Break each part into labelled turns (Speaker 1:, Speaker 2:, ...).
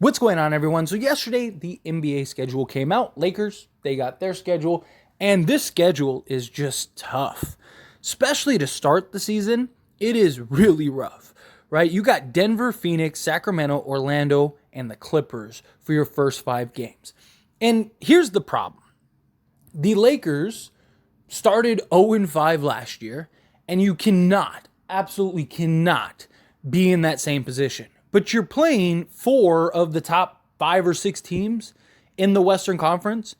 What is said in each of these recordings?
Speaker 1: What's going on, everyone? So yesterday, the NBA schedule came out. Lakers, they got their schedule, and this schedule is just tough. Especially to start the season, it is really rough, right? You got Denver, Phoenix, Sacramento, Orlando, and the Clippers for your first 5 games. And here's the problem. The Lakers started 0-5 last year, and you cannot, absolutely cannot, be in that same position. But you're playing 4 of the top 5 or 6 teams in the Western Conference.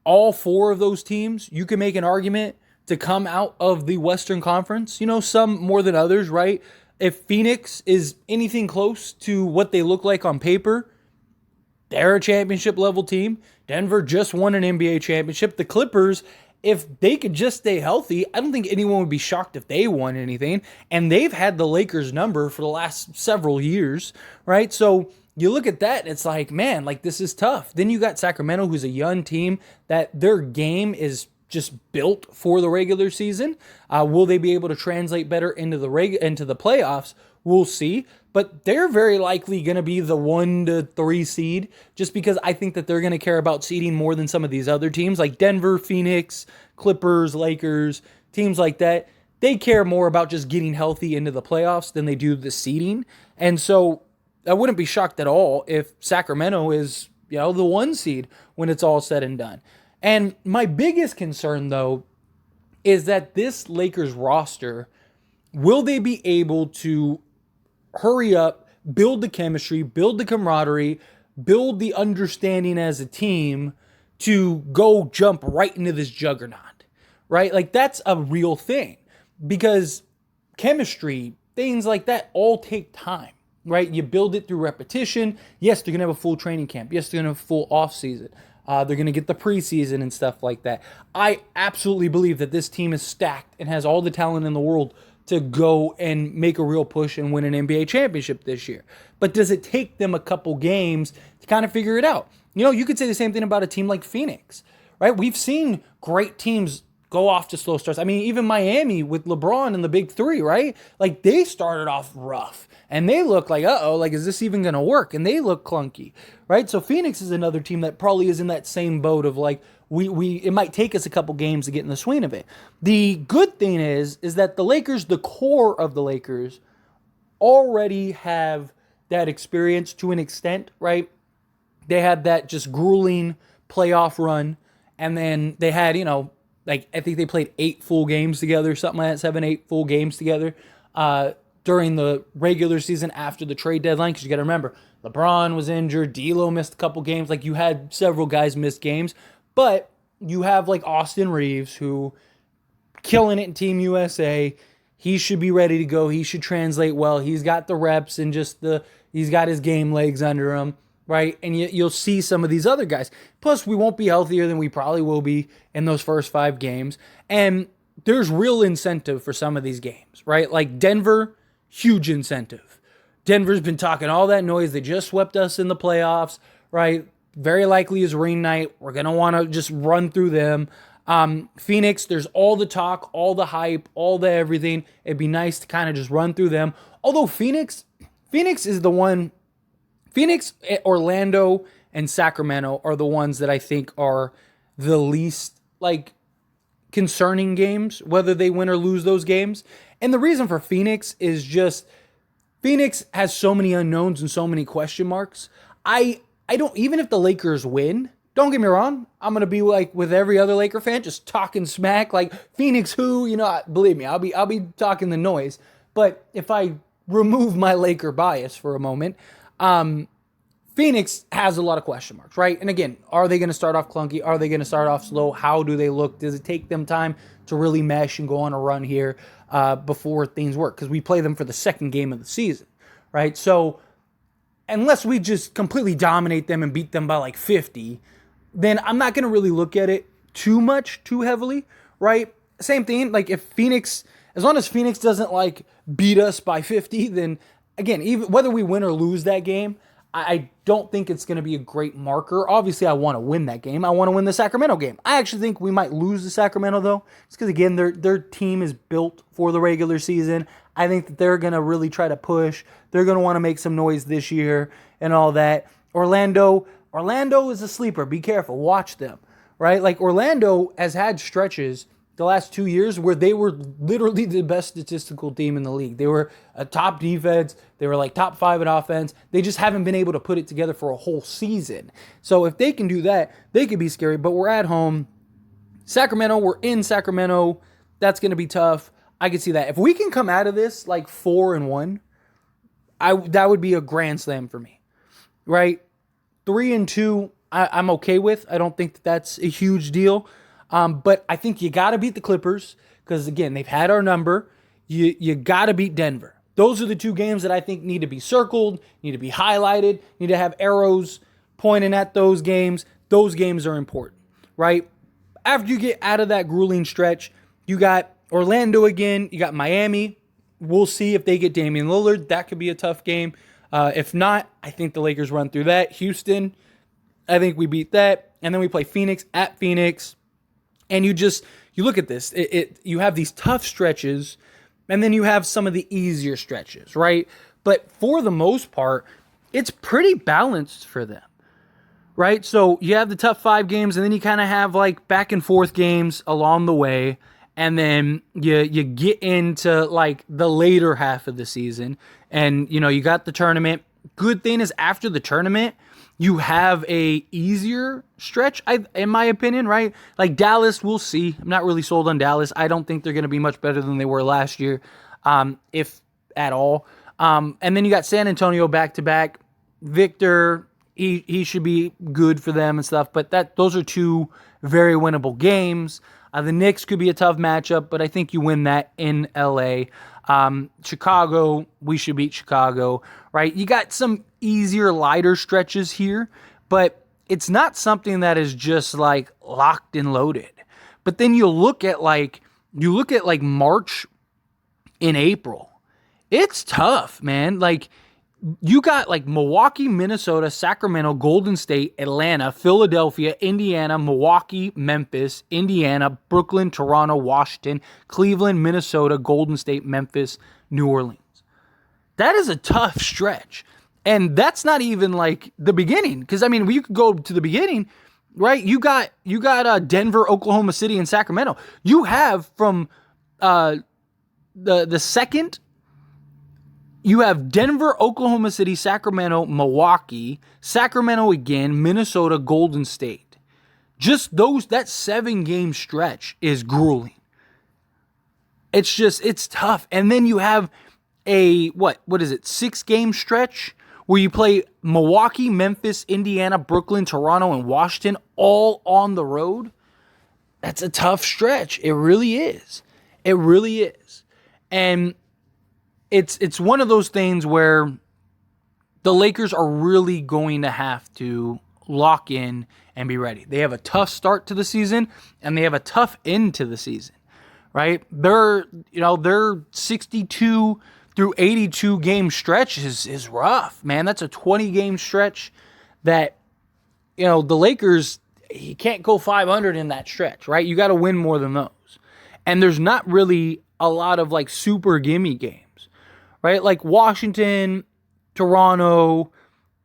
Speaker 1: All 4 of those teams, you can make an argument to come out of the Western Conference. You know, some more than others, right? If Phoenix is anything close to what they look like on paper, they're a championship level team. Denver just won an NBA championship. The Clippers, if they could just stay healthy, I don't think anyone would be shocked if they won anything. And they've had the Lakers number for the last several years, right? So you look at that and it's like, man, like this is tough. Then you got Sacramento, who's a young team that their game is just built for the regular season. Will they be able to translate better into the playoffs? We'll see. But they're very likely going to be the 1 to 3 seed just because I think that they're going to care about seeding more than some of these other teams like Denver, Phoenix, Clippers, Lakers, teams like that. They care more about just getting healthy into the playoffs than they do the seeding. And so I wouldn't be shocked at all if Sacramento is, the 1 seed when it's all said and done. And my biggest concern, though, is that this Lakers roster, will they be able to hurry up, build the chemistry, build the camaraderie, build the understanding as a team to go jump right into this juggernaut, right? Like that's a real thing because chemistry, things like that all take time, right? You build it through repetition. Yes, they're going to have a full training camp. Yes, they're going to have a full off season. They're going to get the preseason and stuff like that. I absolutely believe that this team is stacked and has all the talent in the world to go and make a real push and win an NBA championship this year. But does it take them a couple games to kind of figure it out? You could say the same thing about a team like Phoenix, right? We've seen great teams go off to slow starts. I mean, even Miami with LeBron and the big 3, right? Like they started off rough and they look like, like, is this even going to work? And they look clunky, right? So Phoenix is another team that probably is in that same boat of like, it might take us a couple games to get in the swing of it. The good thing is that the Lakers, the core of the Lakers, already have that experience to an extent, right? They had that just grueling playoff run, and then they had, like I think they played 8 full games together, something like that, 7, 8 full games together during the regular season after the trade deadline. Because you got to remember, LeBron was injured, D'Lo missed a couple games. Like you had several guys miss games. But you have like Austin Reeves, who killing it in Team USA. He should be ready to go. He should translate well. He's got the reps and he's got his game legs under him, right? And you'll see some of these other guys. Plus, we won't be healthier than we probably will be in those first 5 games. And there's real incentive for some of these games, right? Like Denver, huge incentive. Denver's been talking all that noise. They just swept us in the playoffs, right? Very likely is rain night. We're going to want to just run through them. Phoenix, there's all the talk, all the hype, all the everything. It'd be nice to kind of just run through them. Although Phoenix is the one. Phoenix, Orlando, and Sacramento are the ones that I think are the least like concerning games, whether they win or lose those games. And the reason for Phoenix is just Phoenix has so many unknowns and so many question marks. I don't, even if the Lakers win, don't get me wrong, I'm going to be like with every other Laker fan, just talking smack, like Phoenix who, believe me, I'll be talking the noise. But if I remove my Laker bias for a moment, Phoenix has a lot of question marks, right? And again, are they going to start off clunky? Are they going to start off slow? How do they look? Does it take them time to really mesh and go on a run here before things work? Because we play them for the second game of the season, right? So unless we just completely dominate them and beat them by like 50, then I'm not going to really look at it too heavily, right? Same thing, like if Phoenix, as long as Phoenix doesn't like beat us by 50, then again, even whether we win or lose that game, I don't think it's going to be a great marker. Obviously, I want to win that game. I want to win the Sacramento game. I actually think we might lose the Sacramento, though. It's because, again, their team is built for the regular season. I think that they're going to really try to push. They're going to want to make some noise this year and all that. Orlando is a sleeper. Be careful. Watch them, right? Like Orlando has had stretches the last 2 years where they were literally the best statistical team in the league. They were a top defense. They were like top 5 in offense. They just haven't been able to put it together for a whole season. So if they can do that, they could be scary. But we're at home. Sacramento, we're in Sacramento. That's going to be tough. I can see that. If we can come out of this like 4-1, that would be a grand slam for me, right? 3-2, I'm okay with. I don't think that's a huge deal. But I think you got to beat the Clippers because, again, they've had our number. You got to beat Denver. Those are the 2 games that I think need to be circled, need to be highlighted, need to have arrows pointing at those games. Those games are important, right? After you get out of that grueling stretch, you got Orlando again. You got Miami. We'll see if they get Damian Lillard. That could be a tough game. If not, I think the Lakers run through that. Houston, I think we beat that. And then we play Phoenix at Phoenix. And you look at this. You have these tough stretches, and then you have some of the easier stretches, right? But for the most part, it's pretty balanced for them, right? So you have the tough 5 games, and then you kind of have like back and forth games along the way. And then you get into like the later half of the season, and you got the tournament. Good thing is after the tournament, you have a easier stretch, in my opinion, right? Like Dallas, we'll see. I'm not really sold on Dallas. I don't think they're going to be much better than they were last year, if at all. And then you got San Antonio back-to-back. Victor, he should be good for them and stuff, but those are 2 very winnable games. The Knicks could be a tough matchup, but I think you win that in LA. Chicago, we should beat Chicago, right? You got some easier, lighter stretches here, but it's not something that is just like locked and loaded. But then you look at like March and April. It's tough, man. Like you got like Milwaukee, Minnesota, Sacramento, Golden State, Atlanta, Philadelphia, Indiana, Milwaukee, Memphis, Indiana, Brooklyn, Toronto, Washington, Cleveland, Minnesota, Golden State, Memphis, New Orleans. That is a tough stretch. And that's not even like the beginning. Because, I mean, you could go to the beginning, right? You got Denver, Oklahoma City, and Sacramento. You have from the second... You have Denver, Oklahoma City, Sacramento, Milwaukee, Sacramento again, Minnesota, Golden State. Just that 7-game stretch is grueling. It's tough. And then you have a, 6-game stretch where you play Milwaukee, Memphis, Indiana, Brooklyn, Toronto, and Washington all on the road. That's a tough stretch. It really is. It really is. And it's one of those things where the Lakers are really going to have to lock in and be ready. They have a tough start to the season, and they have a tough end to the season, right? Their 62 through 82 game stretch is rough, man. That's a 20-game stretch that, the Lakers, you can't go 500 in that stretch, right? You got to win more than those. And there's not really a lot of like super gimme games. Right, like Washington, Toronto,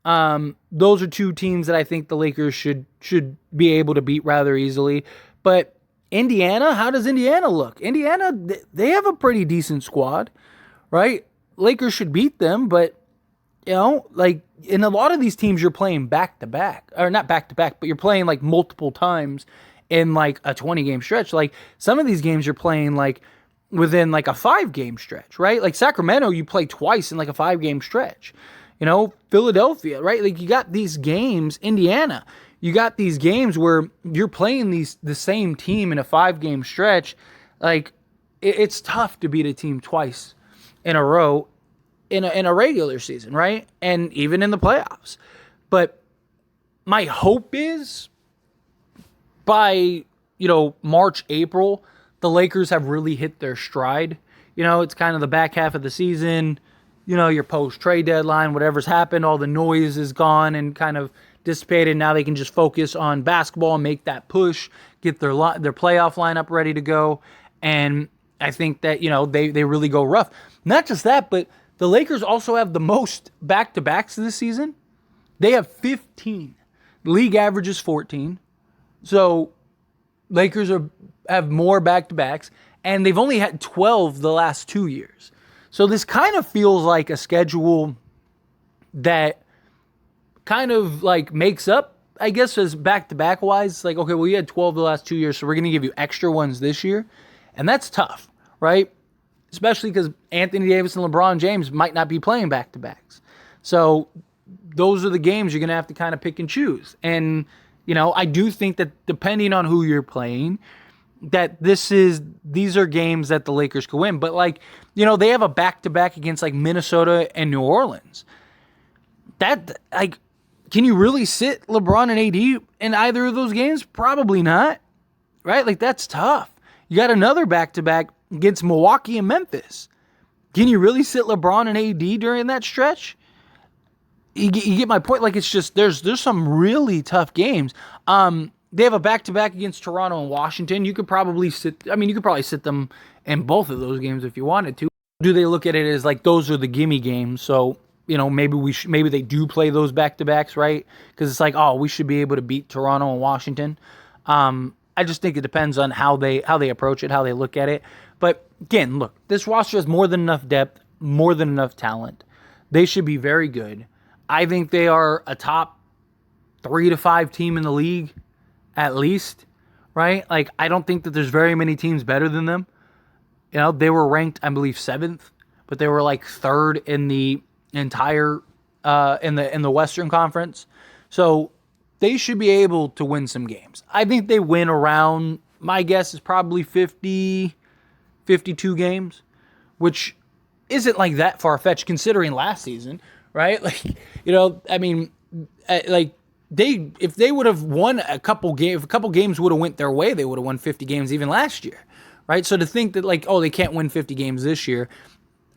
Speaker 1: those are 2 teams that I think the Lakers should be able to beat rather easily. But Indiana, how does Indiana look? Indiana, they have a pretty decent squad, right? Lakers should beat them, but like in a lot of these teams, you're playing back-to-back, or not back-to-back, but you're playing like multiple times in like a 20-game stretch. Like some of these games, you're playing like within like a 5-game stretch, right? Like Sacramento, you play twice in like a 5-game stretch. Philadelphia, right? Like you got these games, Indiana, you got these games where you're playing the same team in a 5-game stretch. Like it's tough to beat a team twice in a row in a regular season, right? And even in the playoffs. But my hope is by, March, April, the Lakers have really hit their stride. It's kind of the back half of the season. Your post-trade deadline, whatever's happened, all the noise is gone and kind of dissipated. Now they can just focus on basketball and make that push, get their playoff lineup ready to go. And I think that, they really go rough. Not just that, but the Lakers also have the most back-to-backs this season They have 15. The league average is 14. So Lakers have more back-to-backs, and they've only had 12 the last 2 years. So this kind of feels like a schedule that kind of like makes up, I guess, as back-to-back wise. It's like, okay, well, you had 12 the last 2 years, so we're going to give you extra ones this year. And that's tough, right? Especially because Anthony Davis and LeBron James might not be playing back-to-backs. So those are the games you're going to have to kind of pick and choose. And, I do think that depending on who you're playing, that these are games that the Lakers could win. But, they have a back-to-back against, Minnesota and New Orleans. That, can you really sit LeBron and AD in either of those games? Probably not, right? That's tough. You got another back-to-back against Milwaukee and Memphis. Can you really sit LeBron and AD during that stretch? You get my point. It's just there's some really tough games. They have a back-to-back against Toronto and Washington. You could probably sit them in both of those games if you wanted to. Do they look at it as those are the gimme games? So maybe they do play those back-to-backs, right? Because it's we should be able to beat Toronto and Washington. I just think it depends on how they approach it, how they look at it. But again, look, this roster has more than enough depth, more than enough talent. They should be very good. I think they are a top 3 to 5 team in the league, at least, right? I don't think that there's very many teams better than them. They were ranked, I believe, 7th, but they were 3rd in the entire in the Western Conference. So they should be able to win some games. I think they win around, my guess is probably 50, 52 games, which isn't that far-fetched considering last season, right? If they would have won a couple games would have went their way, they would have won 50 games even last year, right? So to think that they can't win 50 games this year,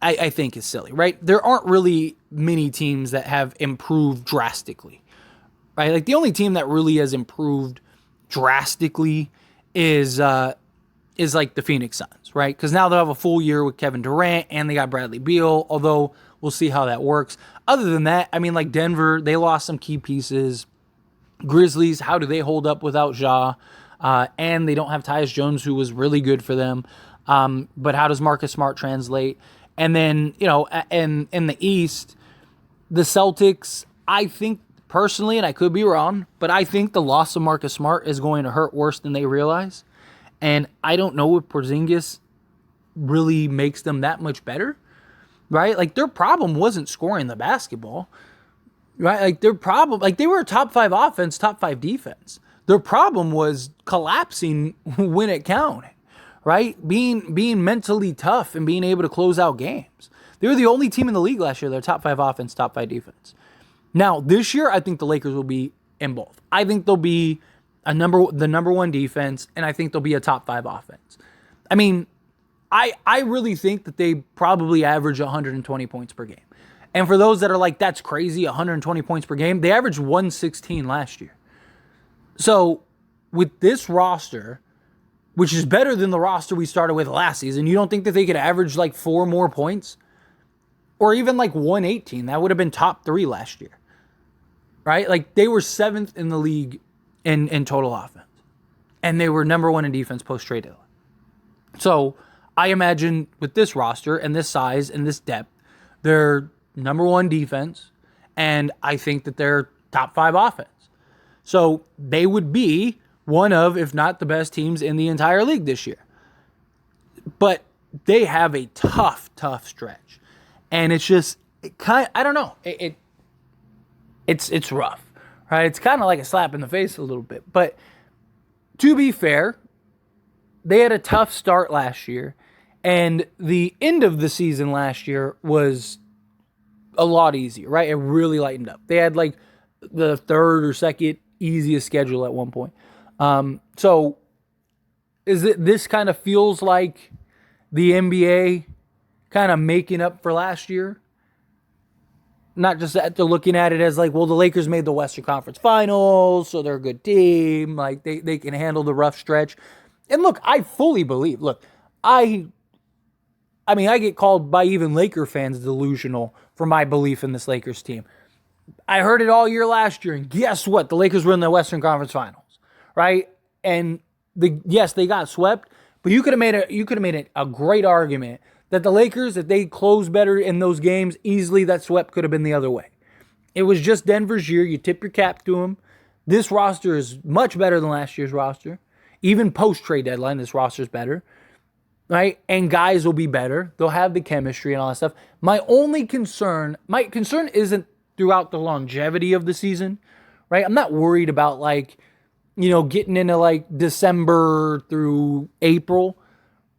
Speaker 1: I think is silly, right? There aren't really many teams that have improved drastically, right? The only team that really has improved drastically is the Phoenix Suns, right? Because now they'll have a full year with Kevin Durant and they got Bradley Beal, although we'll see how that works. Other than that, Denver, they lost some key pieces. Grizzlies, how do they hold up without Ja? And they don't have Tyus Jones, who was really good for them. But how does Marcus Smart translate? And then, in the East, the Celtics, I think personally, and I could be wrong, but I think the loss of Marcus Smart is going to hurt worse than they realize. And I don't know if Porzingis really makes them that much better, right? Their problem wasn't scoring the basketball, right? Their problem, they were a top 5 offense, top 5 defense. Their problem was collapsing when it counted, right? Being mentally tough and being able to close out games. They were the only team in the league last year. They're top 5 offense, top 5 defense. Now, this year, I think the Lakers will be in both. I think they'll be the number 1 defense, and I think they'll be a top 5 offense. I really think that they probably average 120 points per game. And for those that are that's crazy, 120 points per game, they averaged 116 last year. So with this roster, which is better than the roster we started with last season, you don't think that they could average 4 more points? Or even 118? That would have been top 3 last year. Right? They were 7th in the league in total offense. And they were number 1 in defense post-trade deadline. So I imagine with this roster and this size and this depth, they're number 1 defense, and I think that they're top 5 offense. So they would be one of, if not the best teams in the entire league this year. But they have a tough stretch. And it's just, I don't know. It's rough, right? It's kind of like a slap in the face a little bit. But to be fair, they had a tough start last year. And the end of the season last year was a lot easier, right? It really lightened up. They had the 3rd or 2nd easiest schedule at one point. So this kind of feels like the NBA kind of making up for last year? Not just that they're looking at it as the Lakers made the Western Conference Finals, so they're a good team. They can handle the rough stretch. And look, I fully believe. Look, I get called by even Laker fans delusional for my belief in this Lakers team. I heard it all year last year, and guess what? The Lakers were in the Western Conference Finals, right? And yes, they got swept, but you could have made a great argument that the Lakers, if they closed better in those games, easily that swept could have been the other way. It was just Denver's year. You tip your cap to them. This roster is much better than last year's roster. Even post-trade deadline, this roster is better, right? And guys will be better. They'll have the chemistry and all that stuff. My concern isn't throughout the longevity of the season, right? I'm not worried about getting into December through April,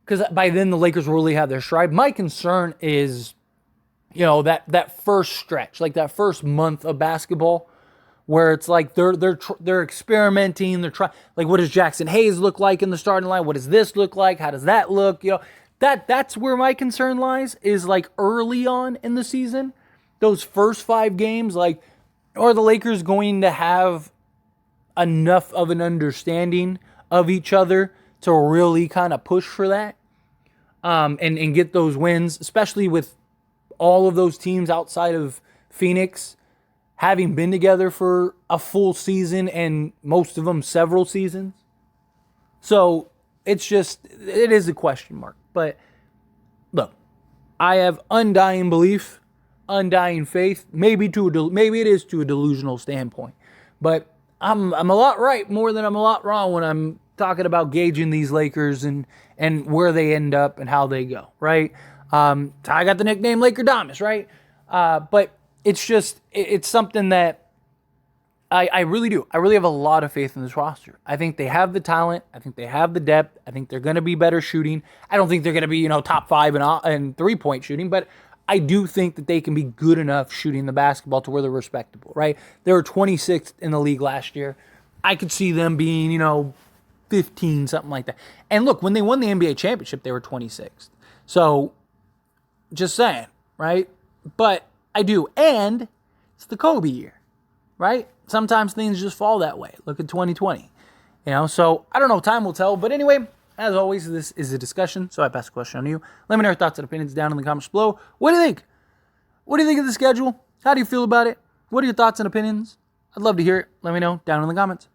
Speaker 1: because by then the Lakers will really have their stride. My concern is, that first stretch, that first month of basketball, where it's they're experimenting, they're trying, what does Jackson Hayes look like in the starting line? What does this look like? How does that look? That's where my concern lies, is early on in the season, those first 5 games, are the Lakers going to have enough of an understanding of each other to really kind of push for that, and get those wins, especially with all of those teams outside of Phoenix having been together for a full season and most of them several seasons. So it is a question mark. But look, I have undying belief, undying faith. Maybe it is to a delusional standpoint, but I'm a lot right more than I'm a lot wrong when I'm talking about gauging these Lakers and where they end up and how they go, right? I got the nickname Laker Damas, right? But it's something that I really do. I really have a lot of faith in this roster. I think they have the talent. I think they have the depth. I think they're going to be better shooting. I don't think they're going to be, top 5 in three-point shooting, but I do think that they can be good enough shooting the basketball to where they're respectable, right? They were 26th in the league last year. I could see them being, 15, something like that. And look, when they won the NBA championship, they were 26th. So, just saying, right? But I do. And it's the Kobe year, right? Sometimes things just fall that way. Look at 2020. So I don't know. Time will tell. But anyway, as always, this is a discussion. So I pass the question on to you. Let me know your thoughts and opinions down in the comments below. What do you think? What do you think of the schedule? How do you feel about it? What are your thoughts and opinions? I'd love to hear it. Let me know down in the comments.